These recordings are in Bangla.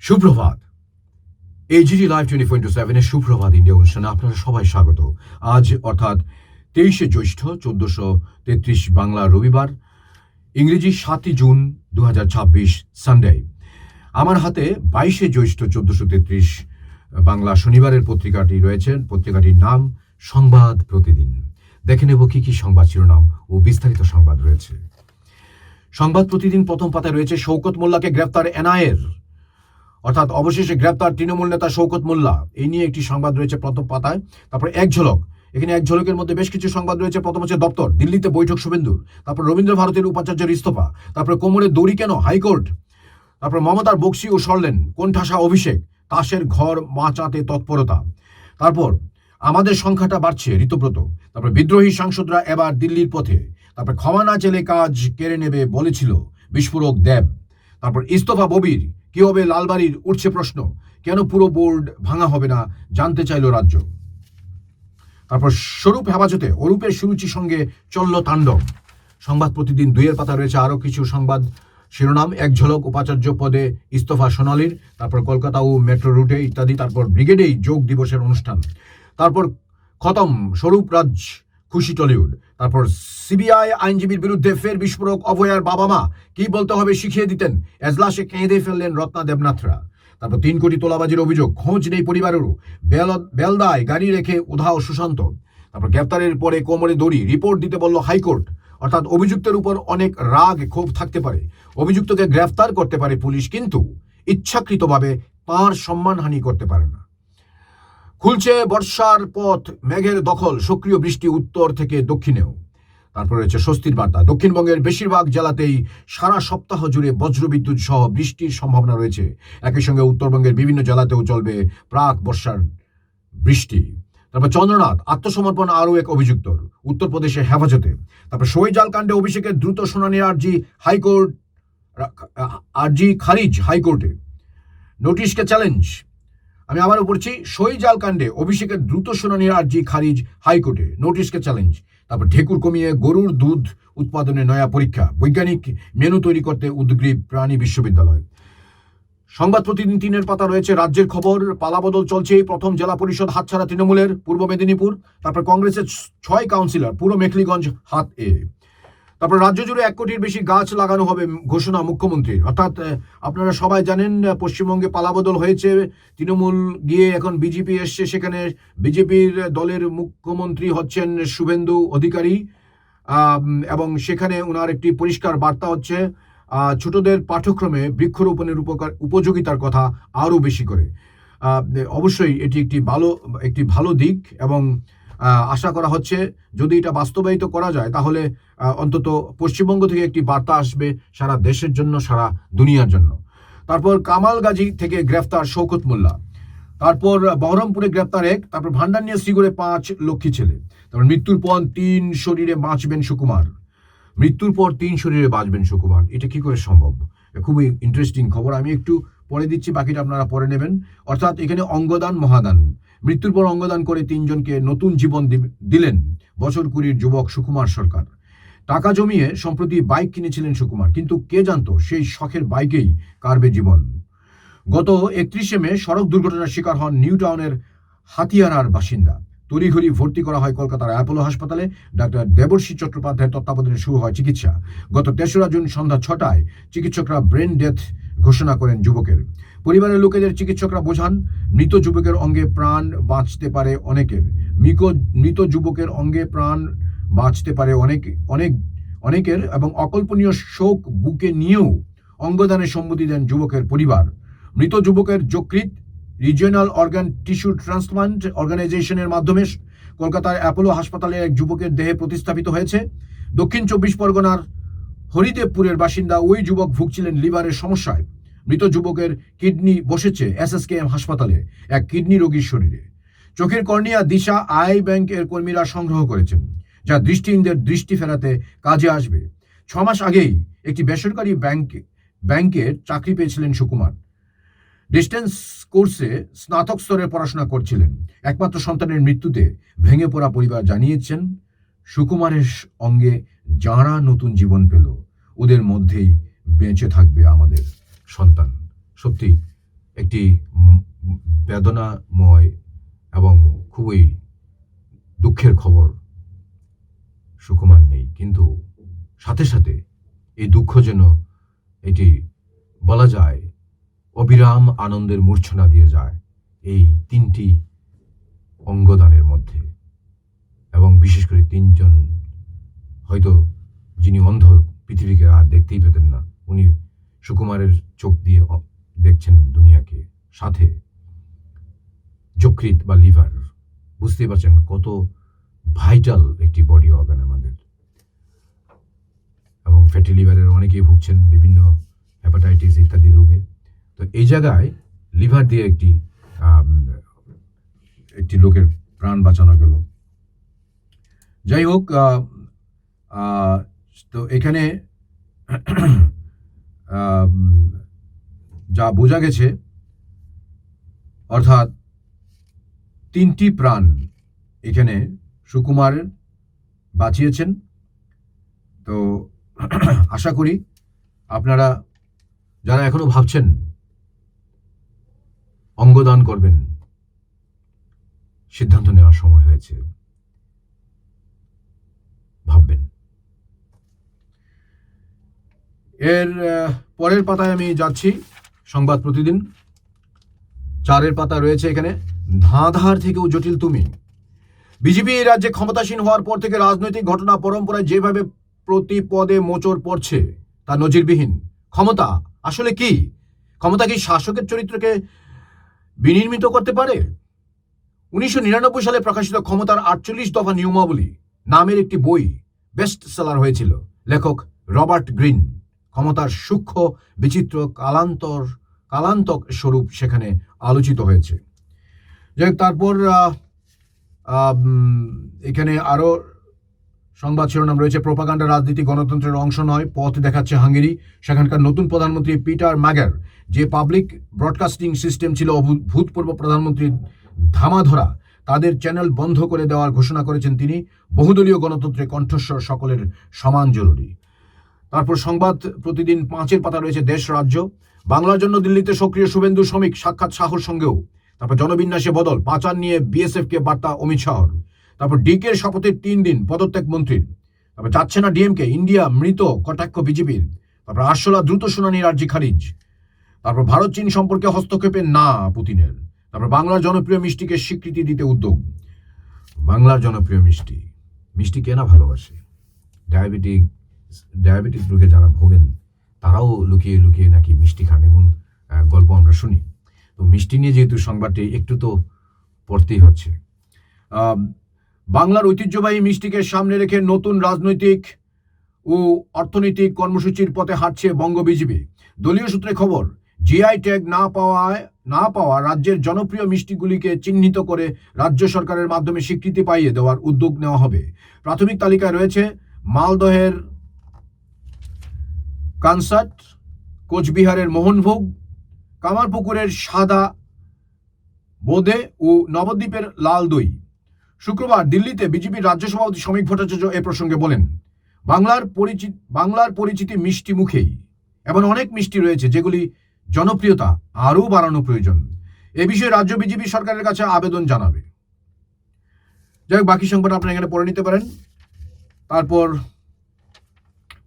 সুপ্রভাত। এইচডি লাইভ 24/7 এর সুপ্রভাত ইন্ডিয়া অনুষ্ঠানে আপনারা সবাই স্বাগত। আজ অর্থাৎ 23শে জ্যৈষ্ঠ 1433 বাংলা রবিবার, ইংরেজি 7ই জুন 2026 সানডে। আমার হাতে 22শে জ্যৈষ্ঠ 1433 বাংলা শনিবারের পত্রিকাটি রয়েছে। পত্রিকাটির নাম সংবাদ প্রতিদিন। দেখে নেব কি কি সংবাদ শিরোনাম ও বিস্তারিত সংবাদ রয়েছে। সংবাদ প্রতিদিন প্রথম পাতায় রয়েছে শওকত মোল্লাকে গ্রেফতার এনআইএর, অর্থাৎ অবশেষে গ্রেপ্তার তৃণমূল নেতা শওকত মোল্লা। এই নিয়ে একটি সংবাদ রয়েছে প্রথম পাতায়। তারপর এক ঝলক, এখানে এক ঝলকের মধ্যে বেশ কিছু সংবাদ রয়েছে। প্রথম হচ্ছে দপ্তর, দিল্লিতে বৈঠক শুভেন্দুর। তারপর রবীন্দ্র ভারতীর উপাচার্যের ইস্তফা। তারপর কোমরে দড়ি কেন হাইকোর্ট। তারপর মমতার বক্সি ও সরলেন কোণঠাসা অভিষেক, তাসের ঘর বাঁচাতে তৎপরতা। তারপর আমাদের সংখ্যাটা বাড়ছে ঋতব্রত। তারপর বিদ্রোহী সাংসদরা এবার দিল্লির পথে। তারপর ক্ষমা না চেলে কাজ কেড়ে নেবে বলেছিল বিস্ফোরক দেব। তারপর ইস্তফা ববির, কি হবে লালবাড়ির, উঠছে প্রশ্ন। কেন পুরো বোর্ড ভাঙা হবে না, জানতে চাইল রাজ্য। তারপর স্বরূপ হেফাজতে অরূপের সুরুচি সঙ্গে চলল তাণ্ডব। সংবাদ প্রতিদিন 2-এর পাতা রয়েছে আরও কিছু সংবাদ শিরোনাম। এক ঝলক, উপাচার্য পদে ইস্তফা সোনালীর। তারপর কলকাতা ও মেট্রো রুটে ইত্যাদি। তারপর ব্রিগেডেই যোগ দিবসের অনুষ্ঠান। তারপর খতম স্বরূপ রাজ, খুশি টলিউড। তারপর সিবিআই আইনজীবীর বিরুদ্ধে ফের বিস্ফোরক, অভয়ার বাবা মা কি বলতে হবে শিখিয়ে দিতেন, এজলাসে কেঁদে ফেললেন রত্না দেবনাথরা। তারপর 3 কোটি তোলাবাজির অভিযোগ, খোঁজ নেই পরিবারেরও। বেলদায় গাড়ি রেখে উধাও সুশান্ত। তারপর গ্রেপ্তারের পরে কোমরে দড়ি, রিপোর্ট দিতে বলল হাইকোর্ট। অর্থাৎ অভিযুক্তের উপর অনেক রাগ ক্ষোভ থাকতে পারে, অভিযুক্তকে গ্রেফতার করতে পারে পুলিশ, কিন্তু ইচ্ছাকৃতভাবে তাঁর সম্মানহানি করতে পারে না। খুলছে বর্ষার পথ, মেঘের দখল, সক্রিয় বৃষ্টি উত্তর থেকে দক্ষিণেও। তারপর রয়েছে স্বস্তির বার্তা, দক্ষিণবঙ্গের বেশিরভাগ জেলাতেই সারা সপ্তাহ জুড়ে বজ্রবিদ্যুৎ সহ বৃষ্টির সম্ভাবনা রয়েছে। একই সঙ্গে উত্তরবঙ্গের বিভিন্ন জেলাতেও চলবে প্রাক বর্ষার বৃষ্টি। তারপর চন্দ্রনাথ, আত্মসমর্পণ আরও এক অভিযুক্তর, উত্তরপ্রদেশে হেফাজতে। তারপর সইজাল কাণ্ডে অভিষেকের দ্রুত শুনানির আর্জি খারিজ হাইকোর্টে। নোটিশকে চ্যালেঞ্জ, আমি আবারও পড়ছি, সইজাল কাণ্ডে অভিষেকের দ্রুত শুনানির আর্জি খারিজ হাইকোর্টে, নোটিশকে চ্যালেঞ্জ। তারপর ঢেকুর কমিয়ে গরুর দুধ উৎপাদনে নয়া পরীক্ষা, বৈজ্ঞানিক মেনু তৈরি করতে উদ্গ্রীব প্রাণী বিশ্ববিদ্যালয়। সংবাদ প্রতিদিন 3-এর পাতা রয়েছে রাজ্যের খবর, পালাবদল চলছে। প্রথম জেলা পরিষদ হাতছাড়া তৃণমূলের, পূর্ব মেদিনীপুর। তারপর কংগ্রেসের 6 কাউন্সিলর, পুরো মেখলিগঞ্জ হাত এ। তারপর রাজ্য জুড়ে 1 কোটির বেশি গাছ লাগানো হবে, ঘোষণা মুখ্যমন্ত্রীর। অর্থাৎ আপনারা সবাই জানেন পশ্চিমবঙ্গে পালাবদল হয়েছে, তৃণমূল গিয়ে এখন বিজেপি এসছে, সেখানে বিজেপির দলের মুখ্যমন্ত্রী হচ্ছেন শুভেন্দু অধিকারী, এবং সেখানে ওনার একটি পরিষ্কার বার্তা হচ্ছে ছোটদের পাঠ্যক্রমে বৃক্ষরোপণের উপযোগিতার কথা আরও বেশি করে। অবশ্যই এটি একটি ভালো দিক, এবং আশা করা হচ্ছে যদি এটা বাস্তবায়িত করা যায় তাহলে অন্তত পশ্চিমবঙ্গ থেকে একটি বার্তা আসবে সারা দেশের জন্য, সারা দুনিয়ার জন্য। তারপর কামালগাজী থেকে গ্রেফতার শওকত মোল্লা। তারপর বহরমপুরে গ্রেপ্তার 1। তারপর ভান্ডার শ্রীগড়ে 5 লক্ষ্মী ছেলে। তারপর মৃত্যুর পর 3 শরীরে বাঁচবেন সুকুমার। মৃত্যুর পর 3 শরীরে বাঁচবেন সুকুমার, এটা কি করে সম্ভব? খুবই ইন্টারেস্টিং খবর, আমি একটু পরে দিচ্ছি, বাকিটা আপনারা পরে নেবেন। অর্থাৎ এখানে অঙ্গদান মহাদান, মৃত্যুর পর অঙ্গদান করে 3 জনকে নতুন জীবন দিলেন বছর 20-র যুবক সুকুমার সরকার। টাকা জমিয়ে সম্প্রতি বাইক কিনেছিলেন সুকুমার, কিন্তু কে জানতো সেই শখের বাইকেই কাটবে জীবন। গত 31শে মে সড়ক দুর্ঘটনার শিকার হন নিউ টাউনের হাতিয়ারার বাসিন্দা। তড়িঘড়ি ভর্তি করা হয় কলকাতার অ্যাপোলো হাসপাতালে। ডাক্তার দেবর্ষী চট্টোপাধ্যায়ের তত্ত্বাবধানে শুরু হয় চিকিৎসা। গত 3রা জুন সন্ধ্যা 6টায় চিকিৎসকরা ব্রেন ডেথ ঘোষণা করেন যুবকের। পরিবারের লোকেদের চিকিৎসকরা বোঝান, মৃত যুবকের অঙ্গে প্রাণ বাঁচতে পারে অনেকের। মৃত যুবকের অঙ্গে প্রাণ বাঁচতে পারে অনেকের, এবং অকল্পনীয় শোক বুকে নিয়েও অঙ্গদানের সম্মতি দেন যুবকের পরিবার। মৃত যুবকের যকৃৎ রিজিওনাল অর্গান টিস্যু ট্রান্সপ্লান্ট অর্গানাইজেশনের মাধ্যমে কলকাতার অ্যাপোলো হাসপাতালে এক যুবকের দেহে প্রতিস্থাপিত হয়েছে। দক্ষিণ 24 পরগনার হরিদেবপুরের বাসিন্দা ওই যুবক ভুগছিলেন লিভারের সমস্যায়। মৃত যুবকের কিডনি বসেছে SSKM হাসপাতালে এক কিডনি রোগীর শরীরে। চোখের কর্নিয়া দিশা আই ব্যাংকের কর্মীরা সংগ্রহ করেছেন, যা দৃষ্টিহীনদের দৃষ্টি ফেরাতে কাজে আসবে। 6 মাস আগেই একটি বেসরকারি ব্যাংকে চাকরি পেয়েছিলেন সুকুমার। ডিস্টেন্স কোর্সে স্নাতক স্তরের পড়াশোনা করছিলেন। একমাত্র সন্তানের মৃত্যুতে ভেঙে পড়া পরিবার জানিয়েছেন, সুকুমারের অঙ্গে যাঁরা নতুন জীবন পেল, ওদের মধ্যেই বেঁচে থাকবে আমাদের সন্তান। সত্যি একটি বেদনাময় এবং খুবই দুঃখের খবর। সুকুমার নেই, কিন্তু সাথে সাথে এই দুঃখ যেন এটি বলা যায় অবিরাম আনন্দের মূর্ছনা দিয়ে যায় এই 3টি অঙ্গদানের মধ্যে, এবং বিশেষ করে 3জন হয়তো যিনি অন্ধ, পৃথিবীকে আর দেখতেই পেতেন না, উনি সুকুমারের চোখ দিয়ে দেখছেন দুনিয়াকে। সাথে যকৃৎ বা লিভার, বুঝতেই পারছেন কত ভাইটাল একটি বডি অর্গান আমাদের। এবং ফ্যাটি লিভারের অনেকেই ভুগছেন বিভিন্ন হেপাটাইটিস ইত্যাদি রোগে। তো এই জায়গায় লিভার দিয়ে একটি লোকের প্রাণ বাঁচানো গেল। যাই হোক, তো এখানে যা বোঝা গেছে, অর্থাৎ 3টি প্রাণ এখানে সুকুমার বাঁচিয়েছেন। তো আশা করি আপনারা যারা এখনো ভাবছেন অঙ্গদান করবেন, সিদ্ধান্ত নেওয়ার সময় হয়েছে, ভাববেন। এর পরের পাতায় আমি যাচ্ছি। সংবাদ প্রতিদিন 4-এর পাতা রয়েছে এখানে, ধাঁধার থেকেও জটিল তুমি। বিজেপি এই রাজ্যে ক্ষমতাসীন হওয়ার পর থেকে রাজনৈতিক ঘটনা পরম্পরায় যেভাবে প্রতি পদে মোচড় পড়ছে তা নজিরবিহীন। ক্ষমতা আসলে কি? ক্ষমতা কি শাসকের চরিত্রকে বিনির্মিত করতে পারে? 1999 সালে প্রকাশিত ক্ষমতার 48 দফা নিয়মাবলী নামের একটি বই বেস্ট সেলার হয়েছিল। লেখক রবার্ট গ্রিন ক্ষমতার সূক্ষ্ম বিচিত্র কালান্তক স্বরূপ সেখানে আলোচিত হয়েছে। যাই হোক, তারপর এখানে আরো সংবাদ শিরোনাম রয়েছে, প্রোপাগান্ডা রাজনীতি গণতন্ত্রের অংশ নয়, পথ দেখাচ্ছে হাঙ্গেরি। সেখানকার নতুন প্রধানমন্ত্রী পিটার ম্যাগার, যে পাবলিক ব্রডকাস্টিং সিস্টেম ছিল ভূতপূর্ব প্রধানমন্ত্রী ধামাধরা, তাদের চ্যানেল বন্ধ করে দেওয়ার ঘোষণা করেছেন তিনি। বহুদলীয় গণতন্ত্রে কণ্ঠস্বর সকলের সমান জরুরি। তারপর সংবাদ প্রতিদিন 5-এর পাতা রয়েছে দেশ রাজ্য। বাংলার জন্য দিল্লিতে সক্রিয় শুভেন্দু শ্রমিক, সাক্ষাৎ শাহর সঙ্গেও। তারপর জনবিন্যাসে বদল, পাচার নিয়ে বিএসএফকে বার্তা অমিত শাহর। তারপর ডিকের শপথের 3 দিন, পদত্যাগ মন্ত্রীর। তারপর যাচ্ছে না ডিএমকে, ইন্ডিয়া মৃত, কটাক্ষ বিজেপির। তারপর আরশোলা দ্রুত শুনানির আর্জি খারিজ। তারপর ভারত চীন সম্পর্কে হস্তক্ষেপে না পুতিনের। তারপর বাংলার জনপ্রিয় মিষ্টিকে স্বীকৃতি দিতে উদ্যোগ। বাংলার জনপ্রিয় মিষ্টি কে না ভালোবাসে? ডায়াবেটিস রোগে যারা ভোগেন তারাও লুকিয়ে লুকিয়ে নাকি মিষ্টি খান, এমন গল্প আমরা শুনি। তো মিষ্টি নিয়ে যেহেতু সংবাদটি একটু তো পড়তেই হচ্ছে। বাংলার ঐতিহ্যবাহী মিষ্টিকে সামনে রেখে নতুন রাজনৈতিক ও অর্থনৈতিক কর্মসূচির পথে হাঁটছে বঙ্গ বিজেপি। দলীয় সূত্রে খবর, জিআই ট্যাগ না পাওয়া রাজ্যের জনপ্রিয় মিষ্টিগুলিকে চিহ্নিত করে রাজ্য সরকারের মাধ্যমে স্বীকৃতি পাইয়ে দেওয়ার উদ্যোগ নেওয়া হবে। প্রাথমিক তালিকায় রয়েছে মালদহের কানসাট, কোচবিহারের মোহনভোগ, কামারপুকুরের সাদা বোঁদে ও নবদ্বীপের লাল দই। শুক্রবার দিল্লিতে বিজেপির রাজ্য সভাপতি শ্রমিক ভট্টাচার্য এ প্রসঙ্গে বলেন, বাংলার পরিচিতি মিষ্টি মুখেই। এমন অনেক মিষ্টি রয়েছে যেগুলি জনপ্রিয়তা আরও বাড়ানো প্রয়োজন। এ বিষয়ে রাজ্য বিজেপি সরকারের কাছে আবেদন জানাবে। যাই হোক, বাকি সংবাদ আপনারা এখানে পড়ে নিতে পারেন। তারপর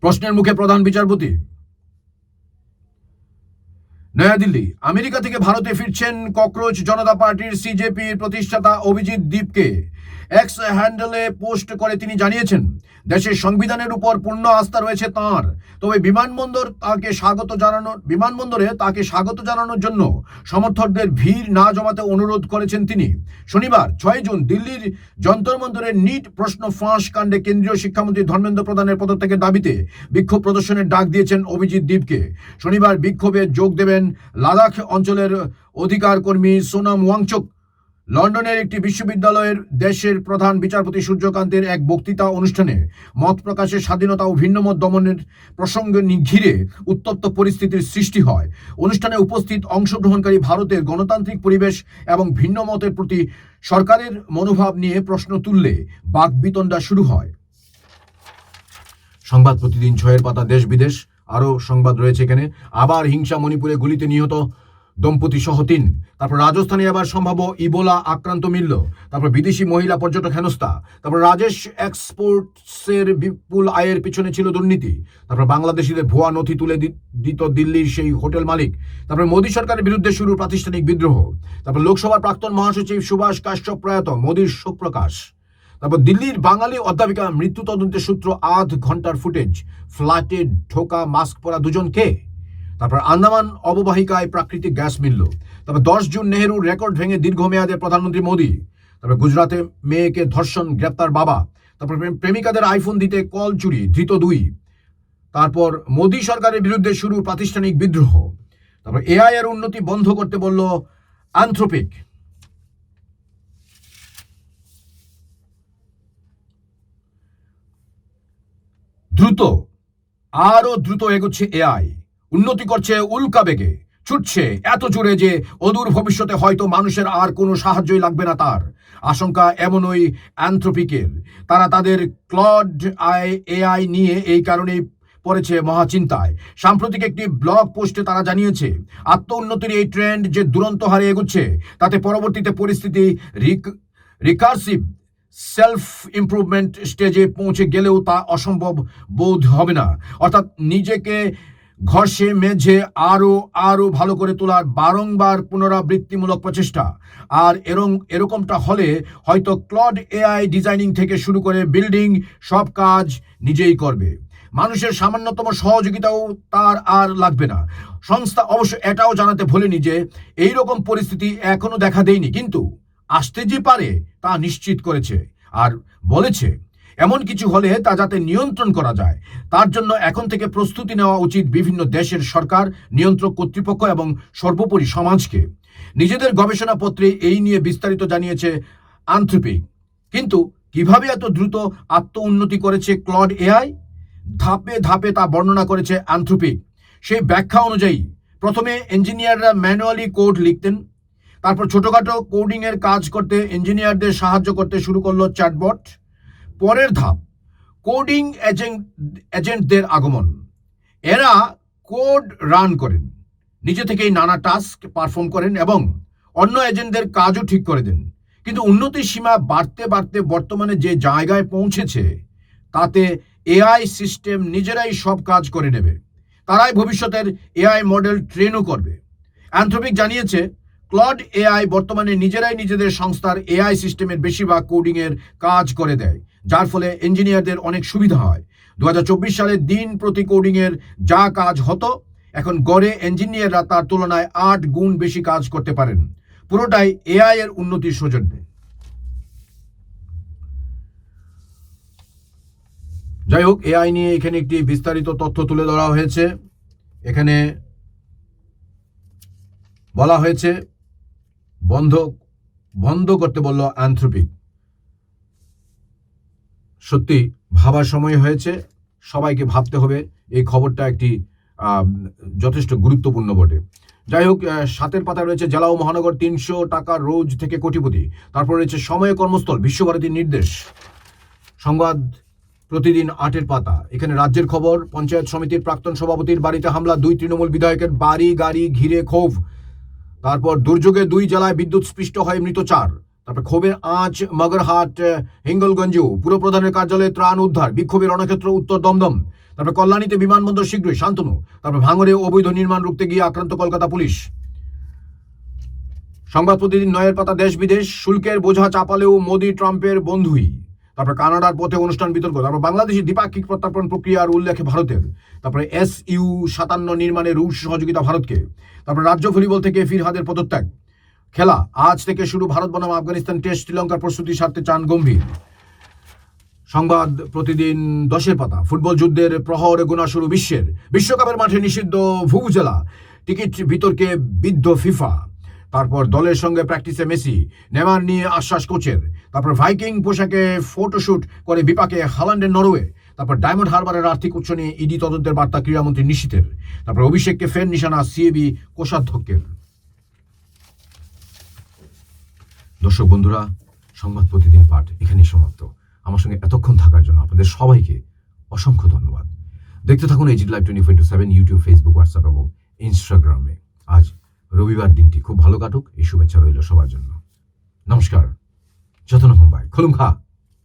প্রশ্নের মুখে প্রধান বিচারপতি। নয়াদিল্লি, আমেরিকা থেকে ভারতে ফিরছেন ককরোচ জনতা পার্টির সিজেপির প্রতিষ্ঠাতা অভিজিৎ দীপকে। এক্স হ্যান্ডেলে পোস্ট করে তিনি জানিয়েছেন, দেশের সংবিধানের উপর পূর্ণ আস্থা রয়েছে তাঁর। তবে বিমানবন্দরে তাকে স্বাগত জানানোর জন্য সমর্থকদের ভিড় না জমাতে অনুরোধ করেছেন তিনি। শনিবার 6 জুন দিল্লির যন্তর মন্তরের নিট প্রশ্ন ফাঁস কাণ্ডে কেন্দ্রীয় শিক্ষামন্ত্রী ধর্মেন্দ্র প্রধানের পদত্যাগের দাবিতে বিক্ষোভ প্রদর্শনের ডাক দিয়েছেন অভিজিৎ দীপকে। শনিবার বিক্ষোভে যোগ দেবেন লাদাখ অঞ্চলের অধিকার কর্মী সোনাম ওয়াংচুক। লন্ডনের একটি বিশ্ববিদ্যালয়ের দেশের প্রধান বিচারপতি সূর্যকান্তের এক বক্তৃতা অনুষ্ঠানে মত প্রকাশের স্বাধীনতা ও ভিন্নমত দমনের প্রসঙ্গে ঘিরে উত্তপ্ত পরিস্থিতির সৃষ্টি হয়। অনুষ্ঠানে উপস্থিত অংশগ্রহণকারী ভারতের গণতান্ত্রিক পরিবেশ এবং ভিন্ন মতের প্রতি সরকারের মনোভাব নিয়ে প্রশ্ন তুললে বাকবিতণ্ডা শুরু হয়। সংবাদ প্রতিদিন 6-এর পাতা দেশ বিদেশ আরও সংবাদ রয়েছে এখানে। আবার হিংসা, মণিপুরে গুলিতে নিহত দম্পতি সহ 3। তারপর রাজস্থানে আবার সম্ভাব্য ইবোলা আক্রান্ত মিলল। তারপর বিদেশি মহিলা পর্যটক হেনস্থা। তারপর রাজেশ এক্সপোর্টসের বিপুল আয়ের পিছনে ছিল দুর্নীতি। তারপর বাংলাদেশিদের ভুয়া নথি তুলে দিত দিল্লির সেই হোটেল মালিক। তারপর মোদী সরকারের বিরুদ্ধে শুরু প্রাতিষ্ঠানিক বিদ্রোহ। তারপর লোকসভার প্রাক্তন মহাসচিব সুভাষ কাশ্যপ প্রয়াত, মোদীর শোক প্রকাশ। তারপর দিল্লির বাঙালি অধ্যাপিকা মৃত্যু তদন্তের সূত্র, 8 ঘন্টার ফুটেজ। ফ্ল্যাটে ঢোকা মাস্ক পরা দুজন কে? তারপর আন্দামান অববাহিকায় প্রাকৃতিক গ্যাস মিলল। তারপর 10 জুন নেহেরুর রেকর্ড ভেঙে দীর্ঘমেয়াদে প্রধানমন্ত্রী মোদী। তারপর গুজরাতে মেয়েকে ধর্ষণ, গ্রেপ্তার বাবা। তারপর প্রেমিকাদের আইফোন দিতে কল চুরি, ধৃত 2। তারপর মোদী সরকারের বিরুদ্ধে শুরু প্রাতিষ্ঠানিক বিদ্রোহ। তারপর এআই এর উন্নতি বন্ধ করতে বলল অ্যানথ্রোপিক। আরো দ্রুত এগোচ্ছে এআই, উন্নতি করছে উল্কা বেগে, ছুটছে এত জোরে যে অদূর ভবিষ্যতে হয়তো মানুষের আর কোনো সাহায্যই লাগবে না তার। আশঙ্কা এমনই অ্যানথ্রোপিকের। তারা তাদের ক্লড এআই নিয়ে এই কারণেই পড়েছে মহাচিন্তায়। সাম্প্রতিক একটি ব্লগ পোস্টে তারা জানিয়েছে, আত্ম উন্নতির এই ট্রেন্ড যে দুরন্ত হারে এগোচ্ছে, তাতে পরবর্তীতে পরিস্থিতি রিকার্সিভ সেলফ ইমপ্রুভমেন্ট স্টেজে পৌঁছে গেলেও তা অসম্ভব বোধ হবে না। অর্থাৎ নিজেকে ঘষে মেঝে আরো আরো ভালো করে তোলার বারংবার পুনরাবৃত্তিমূলক প্রচেষ্টা। আর এরকমটা হলে হয়তো ক্লড এআই ডিজাইনিং থেকে শুরু করে বিল্ডিং সব কাজ নিজেই করবে। মানুষের সামান্যতম সহযোগিতাও তার আর লাগবে না। সংস্থা অবশ্য এটাও জানাতে ভোলেনি যে এইরকম পরিস্থিতি এখনো দেখা দেয়নি, কিন্তু আসতে যে পারে তা নিশ্চিত করেছে। আর বলেছে এমন কিছু হলে তা যাতে নিয়ন্ত্রণ করা যায়, তার জন্য এখন থেকে প্রস্তুতি নেওয়া উচিত বিভিন্ন দেশের সরকার, নিয়ন্ত্রক কর্তৃপক্ষ এবং সর্বোপরি সমাজকে। নিজেদের গবেষণাপত্রে এই নিয়ে বিস্তারিত জানিয়েছে অ্যানথ্রোপিক। কিন্তু কিভাবে এত দ্রুত আত্ম উন্নতি করেছে ক্লড এআই, ধাপে ধাপে তা বর্ণনা করেছে অ্যানথ্রোপিক। সেই ব্যাখ্যা অনুযায়ী প্রথমে ইঞ্জিনিয়াররা ম্যানুয়ালি কোড লিখতেন, তারপর ছোটখাটো কোডিং এর কাজ করতে ইঞ্জিনিয়ারদের সাহায্য করতে শুরু করলো চ্যাটবট। পরের ধাপ, কোডিং এজেন্টদের আগমন। এরা কোড রান করেন, নিজে থেকেই নানা টাস্ক পারফর্ম করেন এবং অন্য এজেন্টদের কাজও ঠিক করে দেন। কিন্তু উন্নতির সীমা বাড়তে বাড়তে বর্তমানে যে জায়গায় পৌঁছেছে, তাতে এআই সিস্টেম নিজেরাই সব কাজ করে নেবে। তারাই ভবিষ্যতের এআই মডেল ট্রেনও করবে। অ্যানথ্রোপিক জানিয়েছে, ক্লড এআই বর্তমানে নিজেরাই নিজেদের সংস্থার এআই সিস্টেমের বেশিরভাগ কোডিং এর কাজ করে দেয়, যার ফলে ইঞ্জিনিয়ারদের অনেক সুবিধা হয়। 2024 সালে দিন প্রতি কোডিং এর যা কাজ হতো, এখন গড়ে ইঞ্জিনিয়াররা তার তুলনায় 8 গুণ বেশি কাজ করতে পারেন। পুরোটাই এআই এর উন্নতির সৌজন্যে। যাই হোক, এআই নিয়ে এখানে একটি বিস্তারিত তথ্য তুলে ধরা হয়েছে। এখানে বলা হয়েছে বন্ধ করতে বলল অ্যানথ্রোপিক। সত্যি ভাবার সময় হয়েছে, সবাইকে ভাবতে হবে। এই খবরটা একটি যথেষ্ট গুরুত্বপূর্ণ বটে। যাই হোক, 7 পাতায় রয়েছে জেলা ও মহানগর 300 টাকা রোজ থেকে কোটিপতি। তারপর রয়েছে সময়ে কর্মস্থল, বিশ্বভারতীর নির্দেশ। সংবাদ প্রতিদিন 8 পাতা। এখানে রাজ্যের খবর, পঞ্চায়েত সমিতির প্রাক্তন সভাপতির বাড়িতে হামলা, 2 তৃণমূল বিধায়কের বাড়ি গাড়ি ঘিরে ক্ষোভ। তারপর দুর্যোগে 2 জেলায় বিদ্যুৎ স্পৃষ্ট হয়ে মৃত 4। তারপর ক্ষোভের আঁচ মগরহাট, হিঙ্গলগঞ্জেও পুরপ্রধানের কার্যালয়ে ত্রাণ উদ্ধার, বিক্ষোভের রণক্ষেত্র উত্তর দমদম। তারপর কল্যাণীতে বিমানবন্দর শীঘ্রই, শান্তনু। তারপর ভাঙড়ে অবৈধ নির্মাণ রুখতে গিয়ে আক্রান্ত কলকাতা পুলিশ। সংবাদ প্রতিদিন 9 পাতা দেশ বিদেশ, শুল্কের বোঝা চাপালেও মোদি ট্রাম্পের বন্ধুই। তারপর কানাডার পথে অনুষ্ঠান বিতর্ক। তারপর বাংলাদেশি দ্বিপাক্ষিক প্রত্যর্পণ প্রক্রিয়ার উল্লেখে ভারতের। তারপরে SU-57 নির্মাণে রুশ সহযোগিতা ভারতকে। তারপর রাজ্য ভলিবল থেকে ফিরহাদের পদত্যাগ। খেলা আজ থেকে শুরু ভারত বনাম আফগানিস্তান টেস্ট, শ্রীলঙ্কার প্রস্তুতি সারতে চান গম্ভীর। সংবাদ প্রতিদিন 10 পাতা, ফুটবল যুদ্ধের প্রহর গোনা শুরু বিশ্বের। বিশ্বকাপের মাঠে নিষিদ্ধ ভুভুজেলা, টিকিট বিতর্কে বিদ্ধ ফিফা। তারপর দলের সঙ্গে প্র্যাকটিসে মেসি, নেমার নিয়ে আশ্বাস কোচের। তারপর ভাইকিং পোশাকে ফটোশুট করে বিপাকে হালান্ডের নরওয়ে। তারপর ডায়মন্ড হারবারের আর্থিক উৎস নিয়ে ইডি তদন্তের বার্তা ক্রীড়ামন্ত্রী নিশীথের। তারপর অভিষেককে ফের নিশানা সিএবি কোষাধ্যক্ষের। দর্শক বন্ধুরা, সংবাদ প্রতিদিন পাঠ এখানেই সমাপ্ত। আমার সঙ্গে এতক্ষণ থাকার জন্য আপনাদের সবাইকে অসংখ্য ধন্যবাদ। দেখতে থাকুন AG Live 24/7 YouTube, Facebook, WhatsApp এবং ইনস্টাগ্রামে। আজ রবিবার দিনটি খুব ভালো কাটুক, এই শুভেচ্ছা রইল সবার জন্য। নমস্কার, যতন মুম্বাই, খুলুম খা।